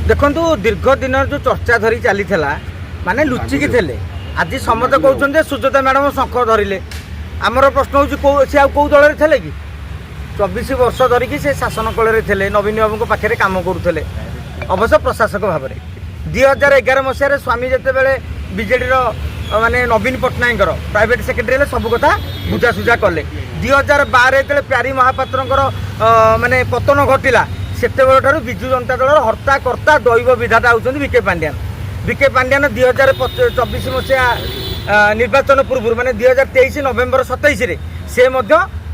देखु दीर्घ दिन जो चर्चा धरी चली माने लुचिकी थे आज समस्ते कहते सुजाता मैडम शंख धरिले आमर प्रश्न हूँ सी आउ कौ दल थे कि 24 वर्ष धरिकी से शासन कल थे नवीन बाबू पाखे कम करुले अवश्य प्रशासक भाव में 2011 मसीह स्वामी जिते बीजेडी माने नवीन पट्टनायक प्राइवेट सेक्रेटरी सब कथा बुझासुझा कले 2012 जो प्यारी महापात्र माने पतन घटिला से विजु जनता दल हर्ता कर्ता दैव विधाता होती विके पांड्यान 2024 मसीहा निर्वाचन पूर्व माने 2023 नवेम्बर 27 से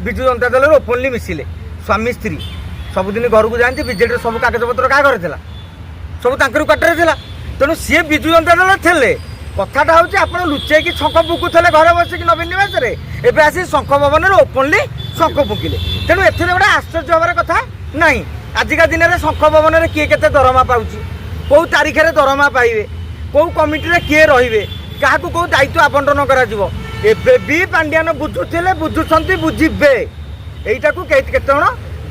विजु जनता दल ओपनली मिसिले स्वामी स्त्री सबुदिन घर को जाती बीजेडी सब कागज पत्र क्या घर था सब क्वार्टर था तेणु सी विजु जनता दल थे कथाटा हूँ आप लुचेक शंख फुकुले घर बसिक नवीन निवास एवं आसी शंख भवन में ओपनली शंख फुकिले तेणु एथे गोटे आश्चर्य हबार कथा ना आजिका दिन में शंख भवन में किए के दरमा पाँच कौ तारीख में दरमा पाइबे कौ कमिटी किए रे क्या कौ दायित्व आवंटन कर पांड्यान बुझुले बुझुंट बुझे यहीटा को केत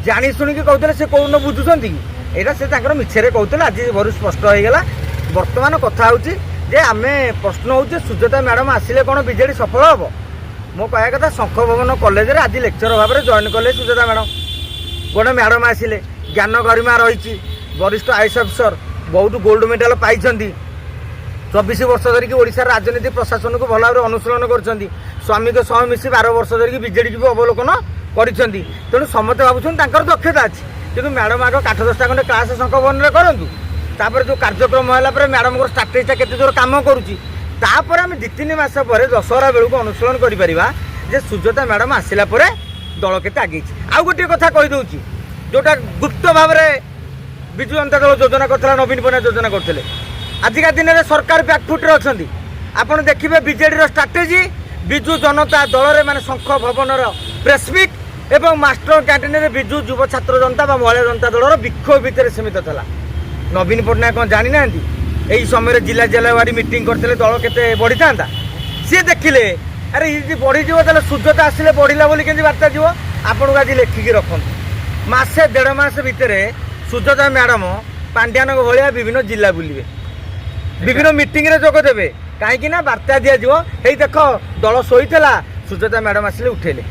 जाणी शुणिकी कहते से कौन बुझुंट कि यहाँ से मिछे कहते आज भर स्पष्ट हो गला बर्तमान कथा हूँ जे आमे प्रश्न हो सुजाता मैडम आसिले कौन बीजेडी सफल हम मो कह कथा शंख भवन कॉलेज रे आज लेक्चर भाव में जॉइन कले सुजाता मैडम गोटे मैडम आसिले ज्ञान गरिमा रही वरिष्ठ आईएएस अफिसर बहुत गोल्ड मेडल पाई 24 वर्ष धरिकी ओडिशा राजनीति प्रशासन को भल भाव अनुशीलन कर स्वामी के सह मिसी 12 वर्ष धरिकी बीजेडी को अवलोकन कर तेणु समस्ते भावुन दक्षता अच्छी कि मैडम आग 8-10टा खंडे क्लास शंख भवन में करूँ तापर जो कार्यक्रम है मैडम को स्ट्राटेजीटा केते जोर काम करुच्ची तापर आम 2-3 मास पर दशहरा बेलू अनुशीलन कर सुजाता मैडम आसला दल के आगे आउ गोटे कथा कहीदे जोटा गुप्त भाव में विजु जनता दल योजना करता नवीन पट्टनायक योजना करते आजिका दिन में सरकार बैकफुट्रे अच्छा आपड़ देखिए बीजेडी स्ट्राटेजी विजु जनता दल में माने शंख भवन प्रेसमिट एवं मास्टर कैंटीन में विजु युव छात्र जनता महिला जनता दल विक्षोभ भितर सीमित था नवीन पट्टनायक कौन जानी ना यही समय जिला जिलावारी मीटिंग करते दल के बढ़ी था सी देखिले अरे ये बढ़ीज सुजाता आसिले बढ़ला बोली के बार्ता जीव आपको आज लेखिकी रखु मसे 1.5 मास भितर सुजाता मैडम पांड्यान भाया विभिन्न जिला बुलिबे विभिन्न मीटिंग रे जोग देवे कहीं बार्ता दिज्व देख दल शोला सुजाता मैडम आसिले उठेले।